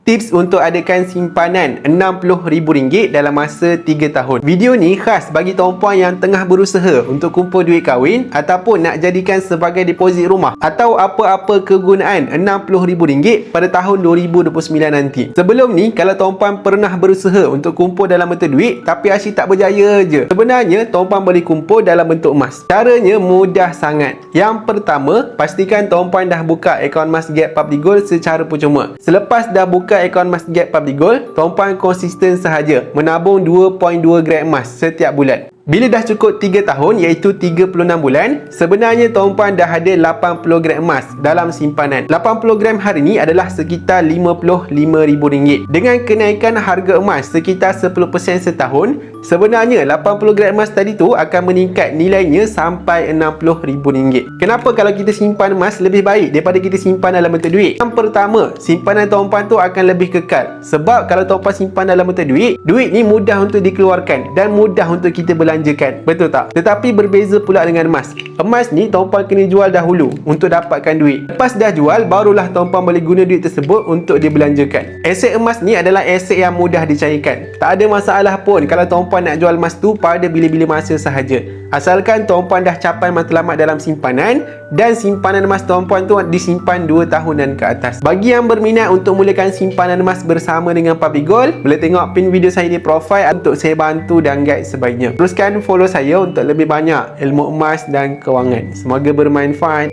Tips untuk adakan simpanan RM60,000 dalam masa 3 tahun. Video ni khas bagi tuan-puan yang tengah berusaha untuk kumpul duit kahwin ataupun nak jadikan sebagai deposit rumah atau apa-apa kegunaan RM60,000 pada tahun 2029 nanti. Sebelum ni, kalau tuan-puan pernah berusaha untuk kumpul dalam bentuk duit tapi asyik tak berjaya je, sebenarnya tuan-puan boleh kumpul dalam bentuk emas. Caranya mudah sangat. Yang pertama, pastikan tuan-puan dah buka akaun Emas Gap Public Gold secara percuma. Selepas dah buka akaun Emas Gap Public Gold, tuan-puan konsisten sahaja menabung 2.2 gram emas setiap bulan. Bila dah cukup 3 tahun iaitu 36 bulan, sebenarnya tuan-puan dah ada 80 gram emas dalam simpanan. 80 gram hari ni adalah sekitar RM55,000. Dengan kenaikan harga emas sekitar 10% setahun, sebenarnya 80 gram emas tadi tu akan meningkat nilainya sampai RM60,000. Kenapa kalau kita simpan emas lebih baik daripada kita simpan dalam bentuk duit? Yang pertama, simpanan tuan-puan tu akan lebih kekal. Sebab kalau tuan-puan simpan dalam bentuk duit, duit ni mudah untuk dikeluarkan dan mudah untuk kita belanjakan. Betul tak? Tetapi berbeza pula dengan emas. Emas ni tuan-puan kena jual dahulu untuk dapatkan duit. Lepas dah jual, barulah tuan-puan boleh guna duit tersebut untuk dibelanjakan. Aset emas ni adalah aset yang mudah dicairkan. Tak ada masalah pun kalau tuan-puan nak jual emas tu pada bila-bila masa sahaja. Asalkan tuan-puan dah capai matlamat dalam simpanan dan simpanan emas tuan-puan tu disimpan 2 tahunan ke atas. Bagi yang berminat untuk mulakan simpanan emas bersama dengan Public Gold, boleh tengok pin video saya di profile untuk saya bantu dan guide sebaiknya. Teruskan follow saya untuk lebih banyak ilmu emas dan kewangan. Semoga bermanfaat.